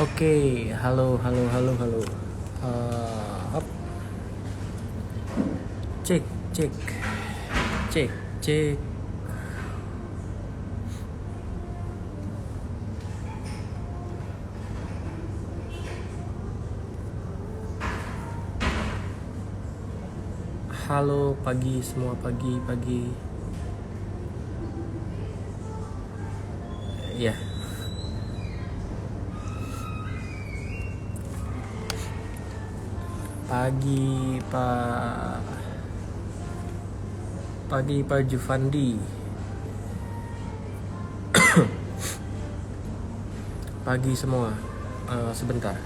Oke, halo. Hop. Cek. Halo pagi semua, pagi. Ya. Pagi Pak Jufandi. Pagi semua. Sebentar.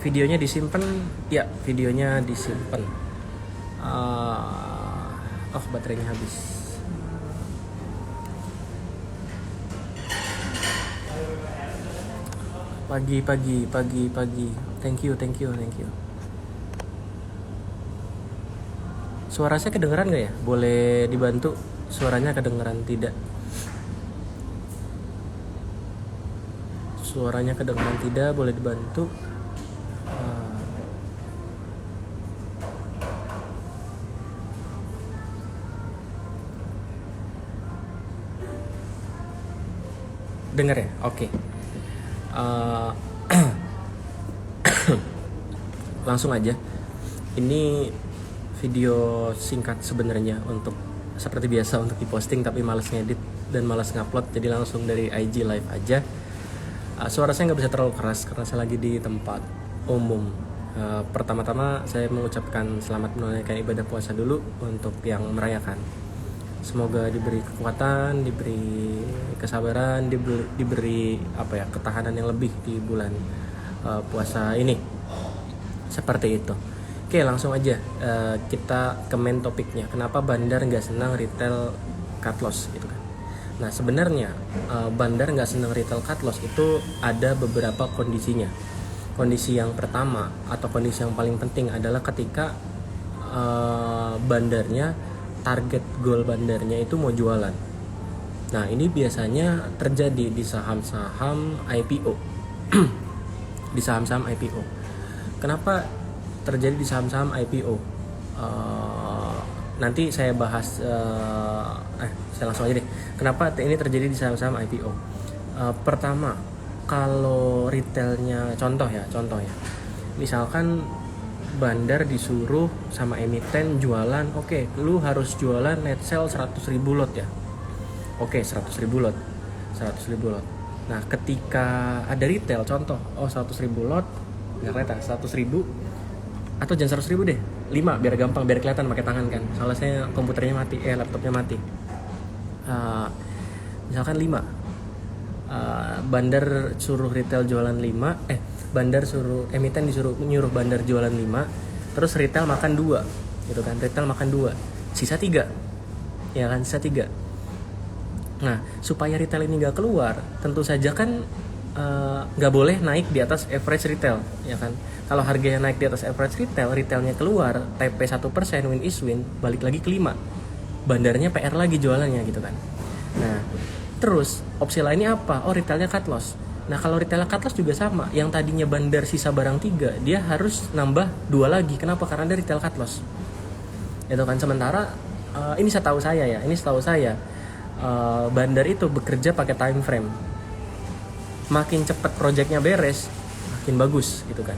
Videonya disimpan? Ya, videonya disimpan. Baterainya habis. Pagi. Thank you. Suara saya kedengeran gak ya? Boleh dibantu suaranya kedengeran tidak? Suaranya kedengeran tidak, boleh dibantu. Dengar ya? Oke. Langsung aja. Ini video singkat sebenarnya, untuk seperti biasa untuk diposting, tapi malas ngedit dan malas ngupload, jadi langsung dari IG live aja. Suara saya nggak bisa terlalu keras karena saya lagi di tempat umum. Pertama-tama saya mengucapkan selamat menunaikan ibadah puasa dulu untuk yang merayakan. Semoga diberi kekuatan, diberi kesabaran, diberi ketahanan yang lebih di bulan puasa ini. Seperti itu. Oke, langsung aja kita ke main topiknya. Kenapa bandar nggak senang retail cut loss gitu kan? Nah, sebenarnya bandar nggak senang retail cut loss itu ada beberapa kondisinya. Kondisi yang pertama atau kondisi yang paling penting adalah ketika bandarnya, target goal bandarnya itu mau jualan. Nah, ini biasanya terjadi di saham-saham IPO. Di saham-saham IPO. Kenapa terjadi di saham-saham IPO? Nanti saya bahas. Saya langsung aja deh. Kenapa ini terjadi di saham-saham IPO? Pertama, kalau retailnya, contoh ya. Misalkan bandar disuruh sama emiten jualan, oke, lu harus jualan net sale 100.000 lot ya. Oke, 100.000 lot. Nah, ketika ada retail, contoh, 100.000 lot, nggak kelihatan, 100.000, atau jangan 100.000 deh, 5, biar gampang, biar kelihatan pakai tangan kan. Soalnya saya komputernya mati, laptopnya mati. Misalkan 5, bandar suruh retail jualan 5, bandar suruh, emiten nyuruh bandar jualan 5, terus retail makan 2 gitu kan, retail makan 2, sisa 3 ya kan, sisa 3. Nah, supaya retail ini gak keluar, tentu saja kan gak boleh naik di atas average retail ya kan. Kalau harganya naik di atas average retail, retailnya keluar, TP 1%, win is win, balik lagi ke 5, bandarnya PR lagi jualannya gitu kan. Nah, terus opsi lainnya apa? Retailnya cut loss. Nah, kalau retail cut loss juga sama. Yang tadinya bandar sisa barang 3, dia harus nambah 2 lagi. Kenapa? Karena dia retail cut loss. Itu kan, sementara ini setahu saya, bandar itu bekerja pakai time frame. Makin cepat proyeknya beres, makin bagus gitu kan.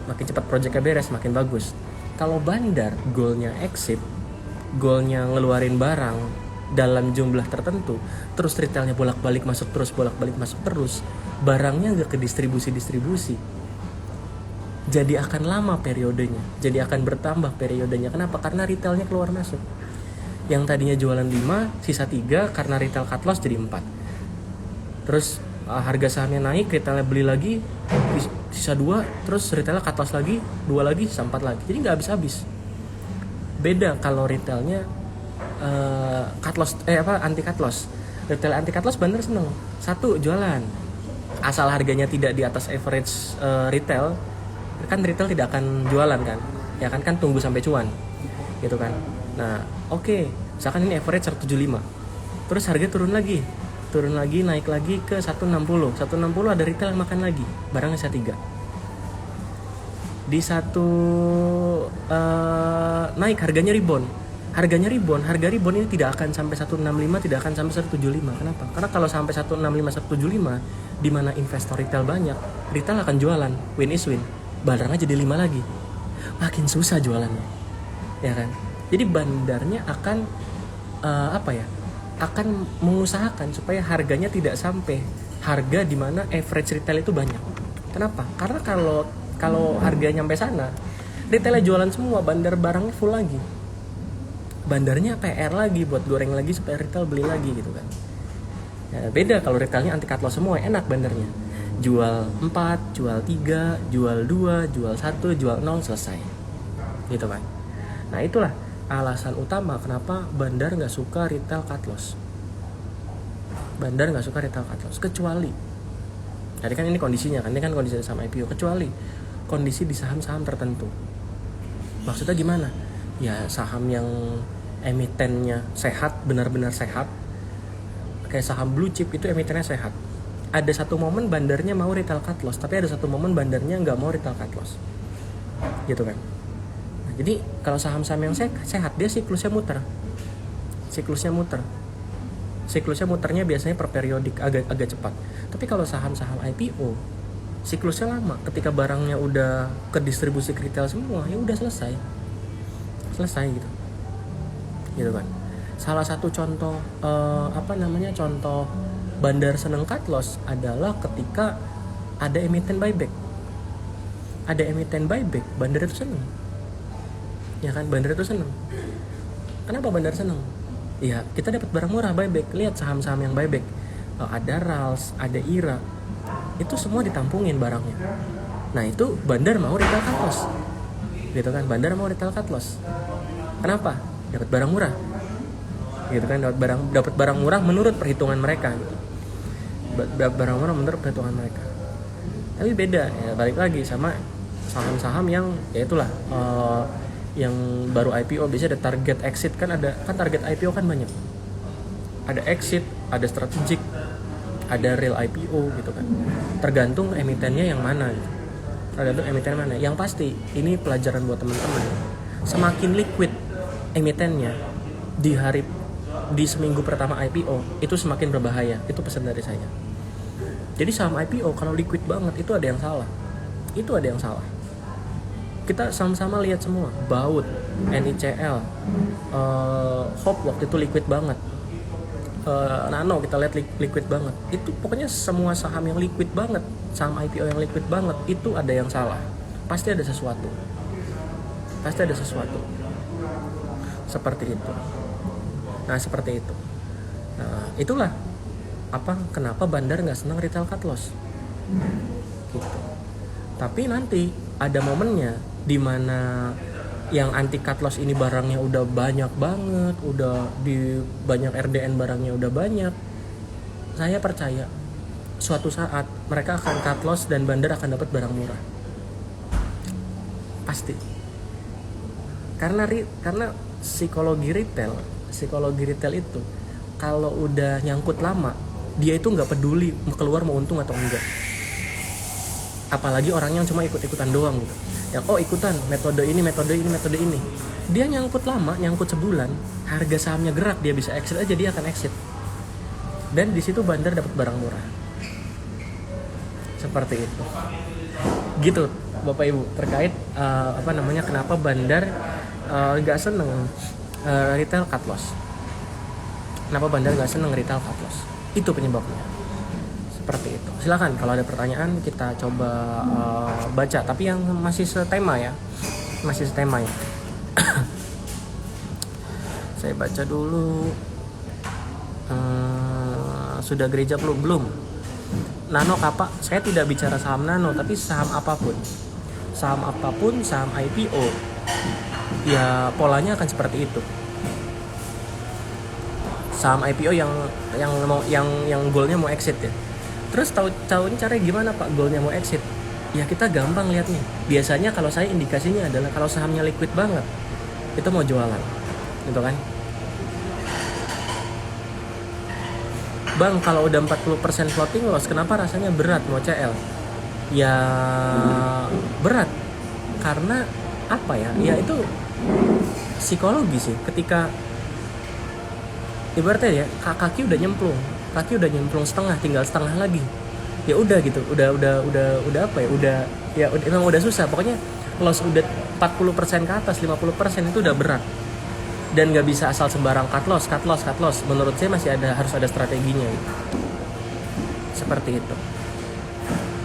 Makin cepat proyeknya beres, makin bagus. Kalau bandar goalnya exit, goalnya ngeluarin barang dalam jumlah tertentu, terus retailnya bolak-balik masuk terus, barangnya nggak ke distribusi, jadi akan lama periodenya, jadi akan bertambah periodenya. Kenapa? Karena retailnya keluar masuk. Yang tadinya jualan 5, sisa 3, karena retail cut loss jadi 4. Terus harga sahamnya naik, retailnya beli lagi, sisa 2, terus retailnya cut loss lagi, 2 lagi, sisa 4 lagi. Jadi nggak habis-habis. Beda kalau retailnya anti cut loss. Retail anti cut loss Bandar seneng. Satu, jualan. Asal harganya tidak di atas average retail, kan retail tidak akan jualan kan. Ya kan tunggu sampai cuan. Gitu kan. Nah, oke. Misalkan ini average 175. Terus harga turun lagi, naik lagi ke 160. 160 ada retail yang makan lagi. Barangnya S3. Di satu naik harga rebound ini tidak akan sampai 165, tidak akan sampai 175. Kenapa? Karena kalau sampai 165 175 di mana investor retail banyak, retail akan jualan, win is win. Barangnya jadi 5 lagi. Makin susah jualannya. Ya kan? Jadi bandarnya akan akan mengusahakan supaya harganya tidak sampai harga di mana average retail itu banyak. Kenapa? Karena kalau harganya sampai sana, retailnya jualan semua, bandar barangnya full lagi. Bandarnya PR lagi buat goreng lagi supaya retail beli lagi gitu kan. Ya, beda kalau retailnya anti cut loss semua, enak bandarnya. Jual 4, jual 3, jual 2, jual 1, jual 0, selesai. Gitu kan. Nah, itulah alasan utama kenapa bandar nggak suka retail cut loss. Bandar nggak suka retail cut loss, kecuali tadi kan ini kondisinya kan, ini kan kondisi sama IPO, kecuali kondisi di saham-saham tertentu. Maksudnya gimana? Ya saham yang emitennya sehat, benar-benar sehat, kayak saham blue chip itu emitennya sehat. Ada satu momen bandarnya mau retail cut loss, tapi ada satu momen bandarnya nggak mau retail cut loss, gitu kan. Nah, jadi kalau saham-saham yang sehat, dia siklusnya muternya biasanya per periodik, agak cepat. Tapi kalau saham-saham IPO siklusnya lama. Ketika barangnya udah ke distribusi ke retail semua, ya udah selesai gitu kan. Salah satu contoh contoh bandar seneng cut loss adalah ketika ada emiten buyback. Bandar itu seneng. Ya kan, bandar itu seneng. Kenapa bandar seneng? Ya, kita dapat barang murah buyback. Lihat saham-saham yang buyback. Ada RALS, ada IRA. Itu semua ditampungin barangnya. Nah, itu bandar mau retail cut loss. Gitu kan, bandar mau retail cut loss. Kenapa? Dapat barang murah. Gitu kan, dapat barang murah menurut perhitungan mereka gitu. Barang murah menurut perhitungan mereka. Tapi beda ya, balik lagi sama saham-saham yang ya itulah yang baru IPO biasanya ada target exit kan target IPO kan banyak. Ada exit, ada strategic, ada real IPO gitu kan. Tergantung emitennya yang mana gitu. Yang pasti ini pelajaran buat teman-teman. Semakin liquid emitennya di seminggu pertama IPO itu semakin berbahaya. Itu pesan dari saya. Jadi saham IPO kalau liquid banget itu ada yang salah. Kita sama-sama lihat semua. Baut, NICL, Hope waktu itu liquid banget. Nano kita lihat liquid banget. Itu pokoknya semua saham yang liquid banget, saham IPO yang liquid banget itu ada yang salah. Pasti ada sesuatu. Seperti itu. Nah, itulah kenapa bandar nggak senang retail cut loss. Gitu. Tapi nanti ada momennya di mana yang anti cut loss ini barangnya udah banyak banget, udah di banyak RDN barangnya udah banyak. Saya percaya suatu saat mereka akan cut loss dan bandar akan dapat barang murah. Pasti. Karena psikologi retail itu kalau udah nyangkut lama, dia itu nggak peduli keluar mau untung atau enggak. Apalagi orang yang cuma ikut-ikutan doang gitu. Yang ikutan metode ini. Dia nyangkut lama, nyangkut sebulan, harga sahamnya gerak, dia bisa exit aja, dia akan exit. Dan di situ bandar dapat barang murah. Seperti itu. Gitu, Bapak Ibu, terkait kenapa bandar nggak seneng retail cut loss. Kenapa bandar nggak seneng retail cut loss? Itu penyebabnya. Seperti itu. Silakan kalau ada pertanyaan kita coba baca, tapi yang masih setema ya. Saya baca dulu. Sudah gereja belum? Nano Kapak, saya tidak bicara saham nano, tapi saham apapun, saham IPO, ya polanya akan seperti itu. saham IPO yang goalnya mau exit ya. Terus tahu caranya gimana Pak goalnya mau exit? Ya kita gampang lihatnya. Biasanya kalau saya indikasinya adalah kalau sahamnya liquid banget, itu mau jualan, gitu kan? Bang, kalau udah 40% floating loss, kenapa rasanya berat mau CL? Ya berat, karena apa ya? Ya itu psikologi sih. Ketika ibaratnya ya kaki udah nyemplung setengah, tinggal setengah lagi, ya udah gitu, udah apa ya, emang udah susah. Pokoknya loss udah 40% ke atas, 50% itu udah berat, dan nggak bisa asal sembarang cut loss. Menurut saya masih harus ada strateginya gitu. Seperti itu.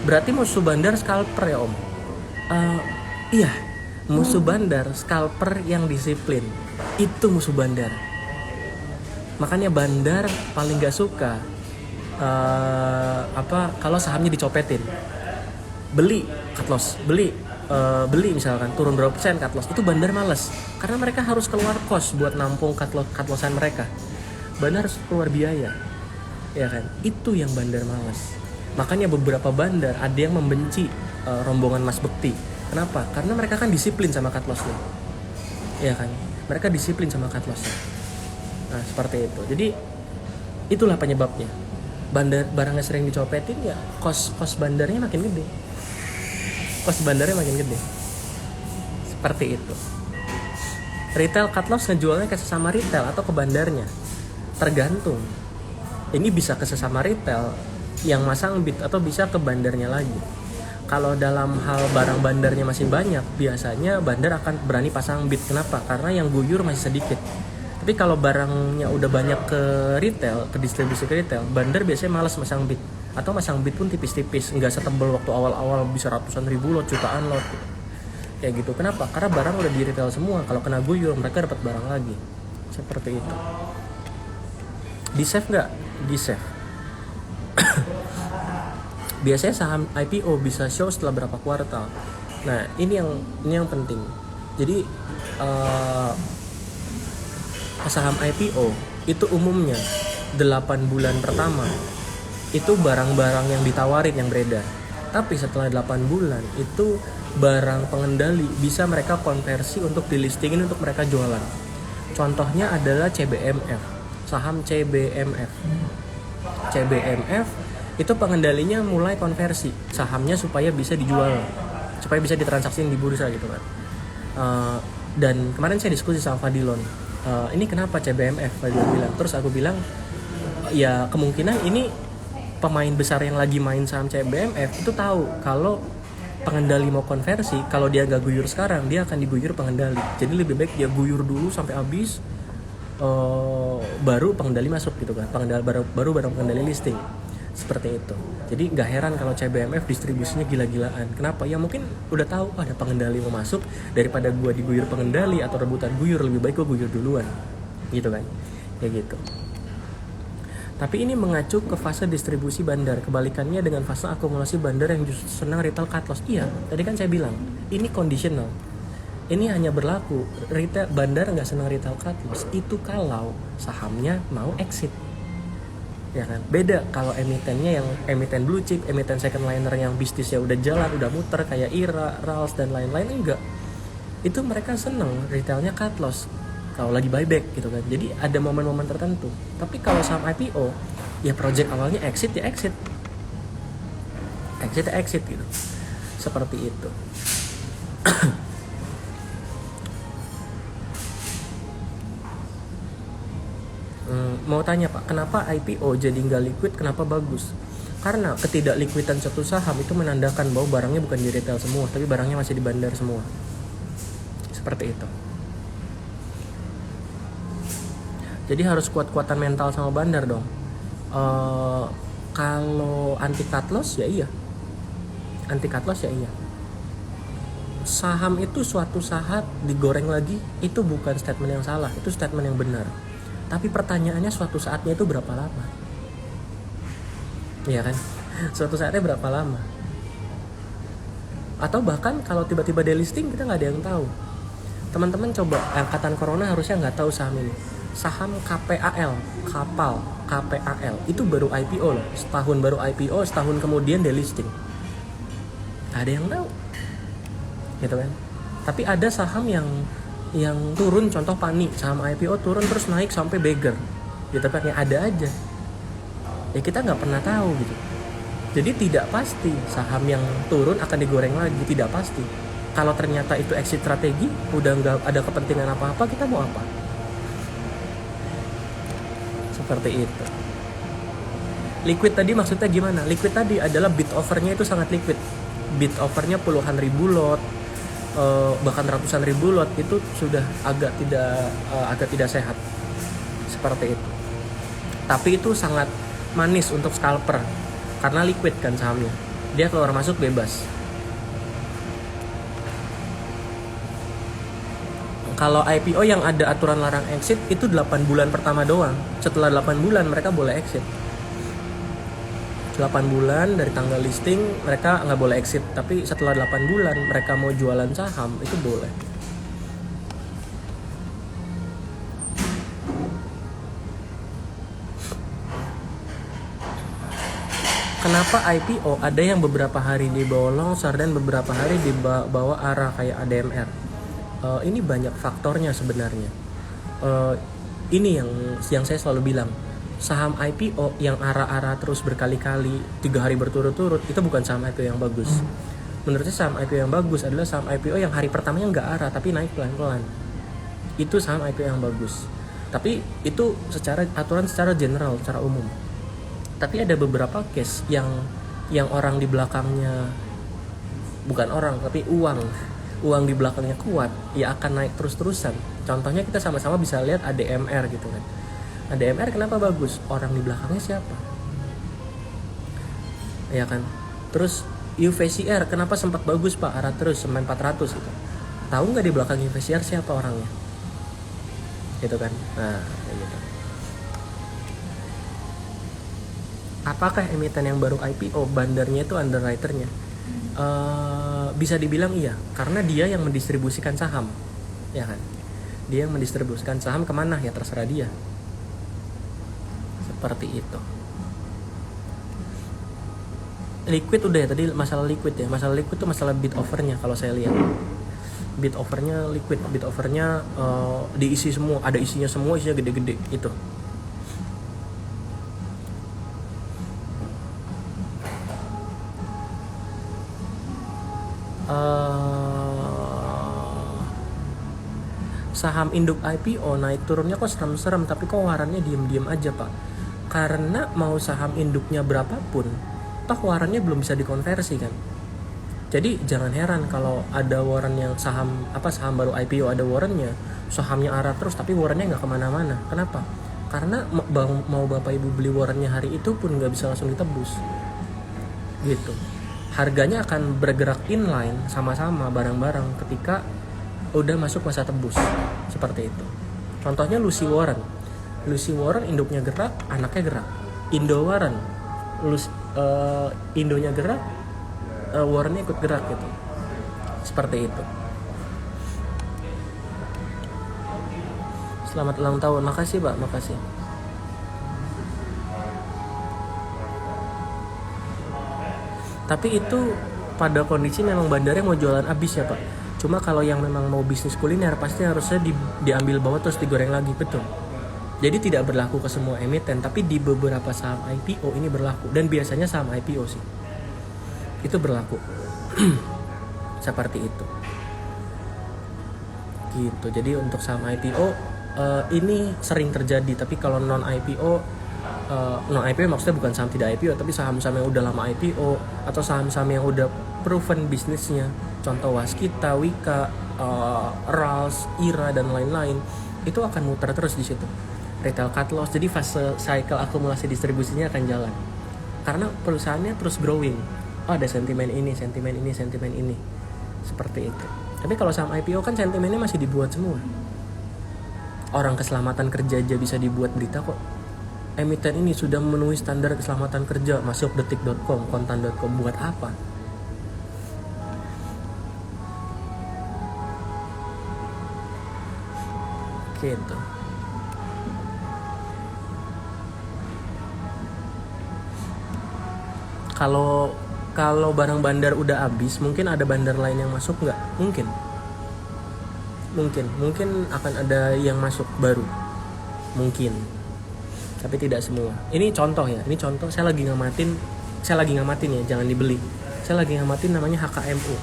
Berarti musuh bandar scalper ya Om? Iya, musuh bandar scalper yang disiplin, itu musuh bandar. Makanya bandar paling gak suka kalau sahamnya dicopetin. Beli cut loss, beli misalkan turun berapa persen cut loss, itu bandar males, karena mereka harus keluar cost buat nampung cut lossan mereka. Bandar harus keluar biaya, ya kan? Itu yang bandar males. Makanya beberapa bandar ada yang membenci rombongan Mas Bekti. Kenapa? Karena mereka kan disiplin sama cut lossnya, ya kan? Mereka disiplin sama cut lossnya. Nah seperti itu. Jadi itulah penyebabnya. Barangnya sering dicopetin, ya cost bandarnya makin gede. Seperti itu. Retail cut loss ngejualnya ke sesama retail atau ke bandarnya, tergantung. Ini bisa ke sesama retail yang masang bid, atau bisa ke bandarnya lagi. Kalau dalam hal barang bandarnya masih banyak, biasanya bandar akan berani pasang bid. Kenapa? Karena yang guyur masih sedikit. Tapi kalau barangnya udah banyak ke retail, ke distribusi ke retail, bandar biasanya malas masang bid, atau masang bid pun tipis-tipis, nggak setebal waktu awal-awal bisa ratusan ribu lot, jutaan lot gitu. Kayak gitu. Kenapa? Karena barang udah di retail semua. Kalau kena guyur, mereka dapat barang lagi. Seperti itu. Di save nggak? Di save. Biasanya saham IPO bisa show setelah berapa kuartal. Nah ini yang penting. Jadi saham IPO itu umumnya 8 bulan pertama itu barang-barang yang ditawarin yang beredar. Tapi setelah 8 bulan itu barang pengendali bisa mereka konversi untuk dilistingin untuk mereka jualan. Contohnya adalah CBMF, saham CBMF itu pengendalinya mulai konversi sahamnya supaya bisa dijual, supaya bisa ditransaksiin di bursa gitu kan. Dan kemarin saya diskusi sama Fadilon, ini kenapa CBMF? Fadilon bilang, terus aku bilang ya kemungkinan ini pemain besar yang lagi main saham CBMF itu tahu kalau pengendali mau konversi, kalau dia nggak guyur sekarang dia akan diguyur pengendali, jadi lebih baik dia guyur dulu sampai habis, baru pengendali masuk gitu kan, baru pengendali listing. Seperti itu. Jadi nggak heran kalau CBMF distribusinya gila-gilaan. Kenapa? Ya mungkin udah tahu ada pengendali mau masuk, daripada gua diguyur pengendali atau rebutan guyur, lebih baik gua guyur duluan, gitu kan? Kayak gitu. Tapi ini mengacu ke fase distribusi bandar. Kebalikannya dengan fase akumulasi bandar yang justru senang retail cut loss. Iya, tadi kan saya bilang ini conditional. Ini hanya berlaku retail bandar nggak senang retail cut loss itu kalau sahamnya mau exit. Ya kan, beda kalau emitennya yang emiten blue chip, emiten second liner yang bisnisnya udah jalan, udah muter kayak IRA, RALS dan lain-lain, enggak. Itu mereka seneng retailnya cut loss kalau lagi buyback gitu kan. Jadi ada momen-momen tertentu. Tapi kalau saham IPO, ya project awalnya exit ya exit gitu. Seperti itu. Mau tanya Pak, kenapa IPO jadi nggak liquid, kenapa bagus? Karena ketidakliquidan suatu saham itu menandakan bahwa barangnya bukan di retail semua, tapi barangnya masih di bandar semua. Seperti itu. Jadi harus kuat-kuatan mental sama bandar dong. Kalau anti cut loss ya iya. Saham itu suatu saat digoreng lagi, itu bukan statement yang salah, itu statement yang benar. Tapi pertanyaannya suatu saatnya itu berapa lama? Iya kan? Suatu saatnya berapa lama? Atau bahkan kalau tiba-tiba delisting kita nggak ada yang tahu. Teman-teman coba angkatan corona harusnya nggak tahu saham ini. saham KPAL, kapal KPAL itu baru IPO loh, setahun baru IPO, setahun kemudian delisting. Ada yang tahu, gitu kan? Tapi ada saham yang turun, contoh PANI, saham IPO turun terus naik sampai beggar, gitu kan? Ya ada aja. Ya kita nggak pernah tahu gitu. Jadi tidak pasti saham yang turun akan digoreng lagi, tidak pasti. Kalau ternyata itu exit strategi, udah nggak ada kepentingan apa-apa, kita mau apa? Seperti itu. Liquid tadi maksudnya gimana? Liquid tadi adalah bid overnya itu sangat liquid. Bid overnya puluhan ribu lot, bahkan ratusan ribu lot, itu sudah agak tidak sehat. Seperti itu. Tapi itu sangat manis untuk scalper karena liquid kan sahamnya, dia keluar masuk bebas. Kalau IPO yang ada aturan larang exit itu 8 bulan pertama doang. Setelah 8 bulan mereka boleh exit. 8 bulan dari tanggal listing mereka nggak boleh exit, tapi setelah 8 bulan mereka mau jualan saham itu boleh. Kenapa IPO ada yang beberapa hari di bawah longsor dan beberapa hari di bawah arah kayak ADMR? Ini banyak faktornya sebenarnya. Ini yang saya selalu bilang, saham IPO yang arah-arah terus berkali-kali 3 hari berturut-turut itu bukan saham IPO yang bagus. Menurut saya saham IPO yang bagus adalah saham IPO yang hari pertamanya nggak arah tapi naik pelan-pelan. Itu saham IPO yang bagus. Tapi itu aturan secara general, secara umum. Tapi ada beberapa case yang orang di belakangnya, bukan orang tapi uang di belakangnya kuat, ya akan naik terus-terusan. Contohnya kita sama-sama bisa lihat ADMR gitu kan. ADMR kenapa bagus? Orang di belakangnya siapa? Ya kan. Terus UVCR kenapa sempat bagus Pak? Arah terus sampai 400 gitu. Tahu nggak di belakang UVCR siapa orangnya? Gitu kan. Nah, kayak gitu. Apakah emiten yang baru IPO bandarnya itu underwriternya? Bisa dibilang iya, karena dia yang mendistribusikan saham, ya kan? Dia yang mendistribusikan saham kemana ya terserah dia. Seperti itu. Liquid udah ya tadi, masalah liquid ya. Masalah liquid tuh masalah bid overnya kalau saya lihat. Bid overnya liquid, bid overnya diisi semua, ada isinya semua, isinya gede-gede itu. Saham induk IPO naik turunnya kok serem-serem, tapi kok warannya diem-diem aja Pak? Karena mau saham induknya berapapun, toh warannya belum bisa dikonversi kan. Jadi jangan heran kalau ada waran yang saham baru IPO ada warannya, sahamnya arah terus tapi warannya nggak kemana-mana. Kenapa? Karena mau bapak ibu beli warannya hari itu pun nggak bisa langsung ditebus. Gitu. Harganya akan bergerak inline sama-sama barang-barang ketika udah masuk masa tebus, seperti itu. Contohnya Lucy Warren induknya gerak, anaknya gerak. Indo Warren, Indonya gerak, Warrennya ikut gerak gitu, seperti itu. Selamat ulang tahun, makasih Pak, makasih. Tapi itu pada kondisi memang bandarnya mau jualan habis ya Pak. Cuma kalau yang memang mau bisnis kuliner pasti harusnya diambil bawah terus digoreng lagi, betul. Jadi tidak berlaku ke semua emiten, tapi di beberapa saham IPO ini berlaku, dan biasanya saham IPO sih itu berlaku. Seperti itu. Gitu. Jadi untuk saham IPO ini sering terjadi, tapi kalau non IPO maksudnya bukan saham tidak IPO, tapi saham-saham yang udah lama IPO atau saham-saham yang udah proven bisnisnya, contoh Waskita, Wika, Rals, Ira dan lain-lain, itu akan muter terus di situ. Retail cut loss, jadi fase cycle akumulasi distribusinya akan jalan. Karena perusahaannya terus growing. Oh, ada sentimen ini. Seperti itu. Tapi kalau saham IPO kan sentimennya masih dibuat semua. Orang keselamatan kerja aja bisa dibuat berita kok. Emiten ini sudah memenuhi standar keselamatan kerja, masuk detik.com, kontan.com, buat apa? Gitu. Kalau kalau barang bandar udah habis, mungkin ada bandar lain yang masuk nggak? Mungkin akan ada yang masuk baru, mungkin, tapi tidak semua. Ini contoh ya, saya lagi ngamatin ya, jangan dibeli. Saya lagi ngamatin namanya HKMU.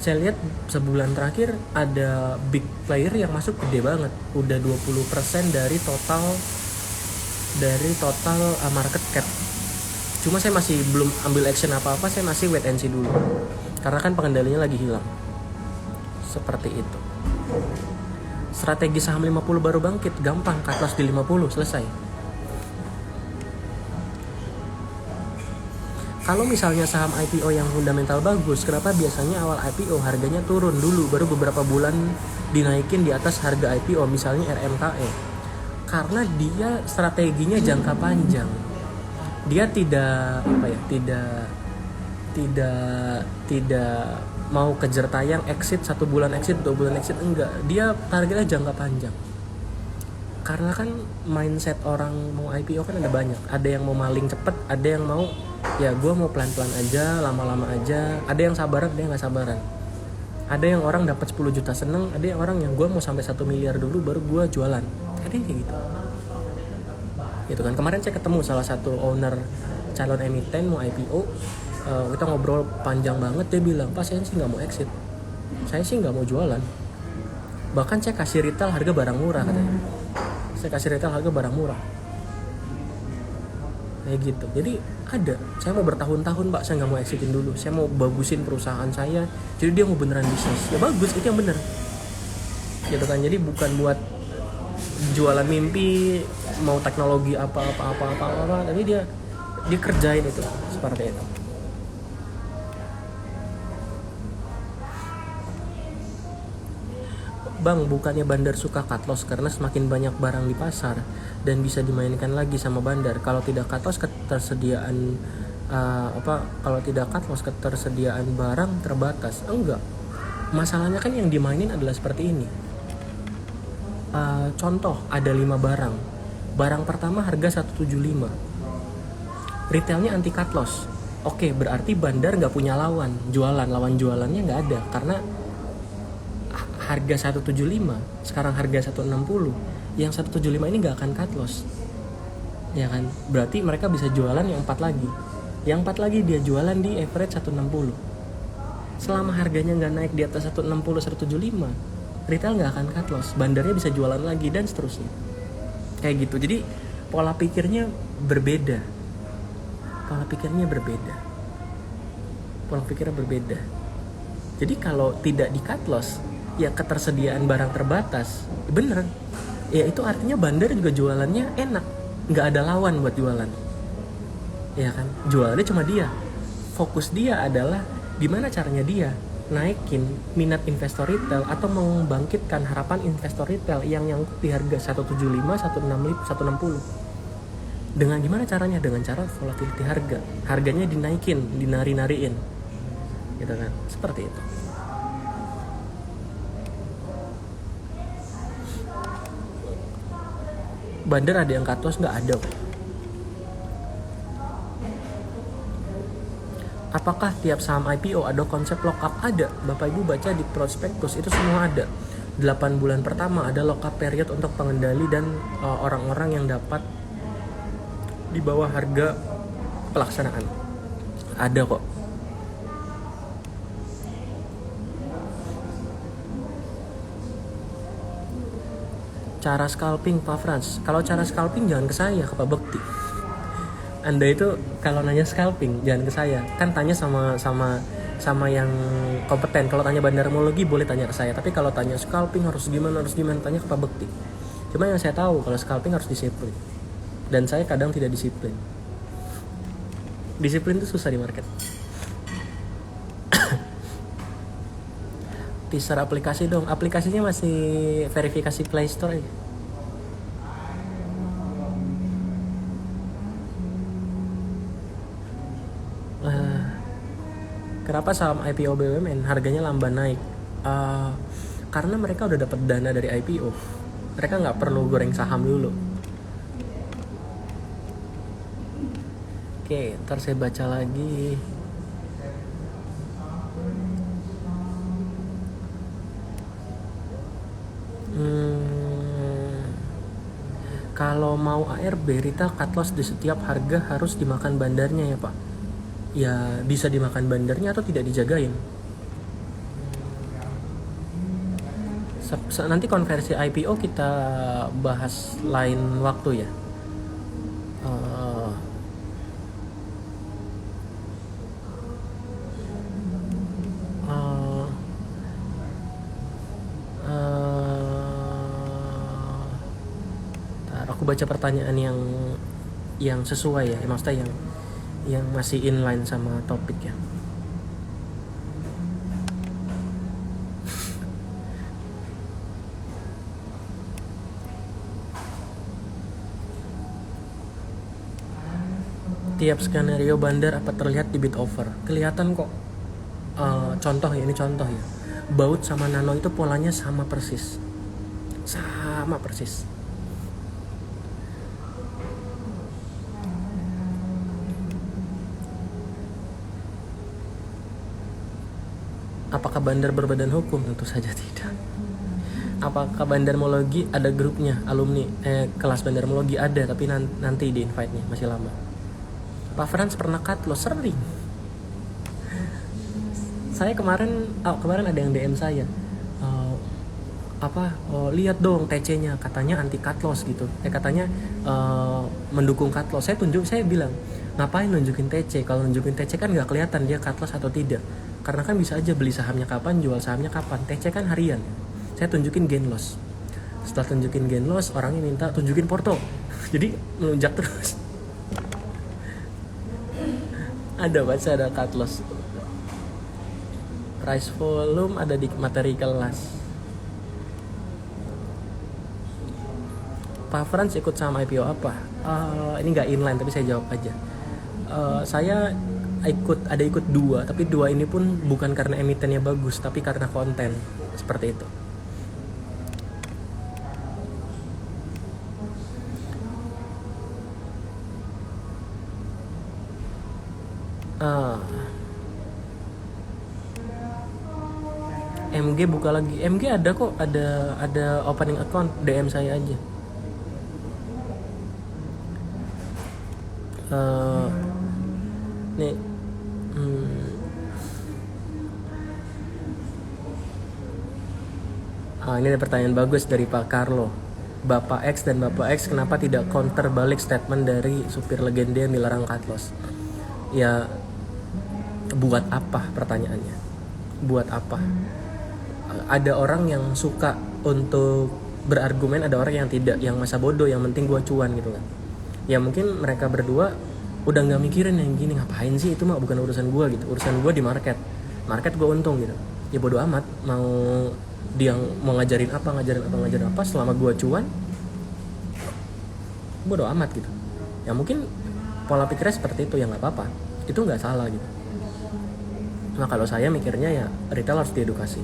Saya lihat sebulan terakhir ada big player yang masuk gede banget, udah 20% dari total market cap. Cuma saya masih belum ambil action apa-apa, saya masih wait and see dulu. Karena kan pengendalinya lagi hilang. Seperti itu. Strategi saham 50 baru bangkit, gampang, cut loss di 50, selesai. Kalau misalnya saham IPO yang fundamental bagus, kenapa biasanya awal IPO harganya turun dulu, baru beberapa bulan dinaikin di atas harga IPO, misalnya RMKE? Karena dia strateginya jangka panjang. Dia tidak mau kejar tayang, exit 1 bulan, exit 2 bulan, exit, enggak. Dia targetnya jangka panjang. Karena kan mindset orang mau IPO kan ada banyak. Ada yang mau maling cepet, ada yang mau ya gue mau pelan-pelan aja, lama-lama aja. Ada yang sabaran, ada yang gak sabaran. Ada yang orang dapat 10 juta seneng, ada yang orang yang gue mau sampai 1 miliar dulu baru gue jualan. Ada yang kayak gitu. Gitu kan. Kemarin saya ketemu salah satu owner calon emiten mau IPO. Kita ngobrol panjang banget, dia bilang, "Pak, saya sih gak mau exit. Saya sih gak mau jualan. Bahkan saya kasih retail harga barang murah," katanya. Saya kasih retail harga barang murah. Kayak gitu. Jadi ada, saya mau bertahun-tahun Pak, saya gak mau exitin dulu. Saya mau bagusin perusahaan saya. Jadi dia mau beneran bisnis. Ya bagus, itu yang bener. Gitu kan. Jadi bukan buat jualan mimpi, mau teknologi apa, tapi dia kerjain itu seperti itu. Bang, bukannya bandar suka cut loss karena semakin banyak barang di pasar dan bisa dimainkan lagi sama bandar. Kalau tidak cut loss ketersediaan barang terbatas. Enggak. Masalahnya kan yang dimainin adalah seperti ini. Contoh, ada 5 barang. Barang pertama harga 175. Retailnya anti cut loss. Oke, berarti bandar nggak punya lawan jualannya nggak ada, karena harga 175 sekarang harga 160, yang 175 ini nggak akan cut loss, ya kan? Berarti mereka bisa jualan yang 4 lagi dia jualan di average 160. Selama harganya nggak naik di atas 160 175, retail nggak akan cut loss, bandarnya bisa jualan lagi dan seterusnya, kayak gitu. Jadi pola pikirnya berbeda. Jadi kalau tidak di cut loss, ya ketersediaan barang terbatas, bener ya, itu artinya bandar juga jualannya enak, nggak ada lawan buat jualan, ya kan? Jualannya cuma dia, fokus dia adalah gimana caranya dia naikin minat investor retail atau membangkitkan harapan investor retail yang nyangkut di harga 175, 160. Dengan gimana caranya? Dengan cara volatility harganya dinaikin, dinari-nariin, gitu kan? Seperti itu. Bandar ada yang cut loss? Nggak ada. Apakah tiap saham IPO ada konsep lockup? Ada. Bapak Ibu baca di prospektus itu semua ada. 8 bulan pertama ada lockup period untuk pengendali dan orang-orang yang dapat di bawah harga pelaksanaan. Ada kok. Cara scalping Pak Frans. Kalau cara scalping jangan ke saya, ke Pak Bekti. Anda itu kalau nanya scalping jangan ke saya. Kan tanya sama yang kompeten. Kalau tanya bandarmologi boleh tanya ke saya. Tapi kalau tanya scalping harus gimana, tanya ke Pak Bekti. Cuma yang saya tahu kalau scalping harus disiplin. Dan saya kadang tidak disiplin. Disiplin itu susah di market. Teaser aplikasi dong. Aplikasinya masih verifikasi Play Store aja. Kenapa saham IPO BUMN harganya lamban naik? Karena mereka udah dapat dana dari IPO. Mereka nggak perlu goreng saham dulu. Oke, ntar saya baca lagi. Kalau mau ARB, Rita cut loss di setiap harga harus dimakan bandarnya ya Pak? Ya bisa dimakan bandarnya atau tidak dijagain. Nanti konversi IPO kita bahas lain waktu ya. Aku baca pertanyaan yang sesuai ya, maksudnya yang masih inline sama topik ya. Tiap skenario bandar apa terlihat di bid over? Kelihatan kok. Contoh ya, ini contoh ya. Baut sama nano itu polanya sama persis. Sama persis. Apakah bandar berbadan hukum? Tentu saja tidak. Apakah bandarmologi ada grupnya alumni kelas bandarmologi? Ada, tapi nanti di invite-nya masih lama. Pak Frans pernah cut loss? Sering. Saya kemarin ada yang DM saya. Lihat dong TC-nya, katanya anti cut loss gitu. Katanya mendukung cut loss. Saya bilang, ngapain nunjukin TC? Kalau nunjukin TC kan nggak kelihatan dia cut loss atau tidak. Karena kan bisa aja beli sahamnya kapan, jual sahamnya kapan. TC kan harian. Saya tunjukin gain loss. Setelah tunjukin gain loss, orangnya minta tunjukin porto. Jadi melunjak terus. Ada cut loss. Price volume ada di materi kelas. Pak Frans ikut sama IPO apa? Ini nggak inline tapi saya jawab aja. Saya ikut 2, tapi 2 ini pun bukan karena emitennya bagus, tapi karena konten seperti itu. MG buka lagi. MG ada kok, ada opening account, DM saya aja. Nih. Ini ada pertanyaan bagus dari Pak Carlo. Bapak X dan Bapak X kenapa tidak counter balik statement dari supir legenda yang dilarang cut loss? Ya, buat apa pertanyaannya? Buat apa? Ada orang yang suka untuk berargumen, ada orang yang tidak, yang masa bodoh, yang penting gua cuan gitu kan. Ya mungkin mereka berdua udah nggak mikirin yang gini, ngapain sih, itu mah bukan urusan gua gitu. Urusan gua di market gua untung gitu. Ya bodoh amat, mau dia mau ngajarin apa selama gua cuan, bodoh amat gitu. Ya mungkin pola pikirnya seperti itu, ya nggak apa-apa, itu nggak salah gitu. Nah kalau saya mikirnya ya retail harus diedukasi.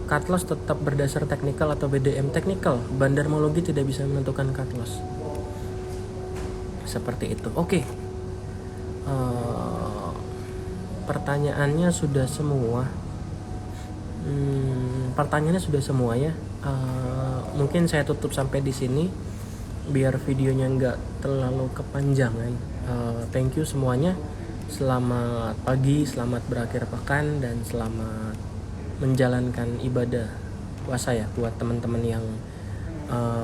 Cut loss tetap berdasar teknikal atau BDM? Teknikal. Bandarmologi tidak bisa menentukan cut loss. Seperti itu. Oke. Pertanyaannya sudah semua. Pertanyaannya sudah semua ya. Mungkin saya tutup sampai di sini biar videonya nggak terlalu kepanjangan. Thank you semuanya. Selamat pagi, selamat berakhir pekan, dan selamat menjalankan ibadah puasa ya buat teman-teman yang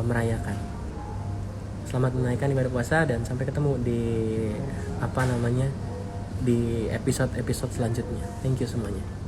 merayakan. Selamat menunaikan ibadah puasa dan sampai ketemu di di episode selanjutnya. Thank you semuanya.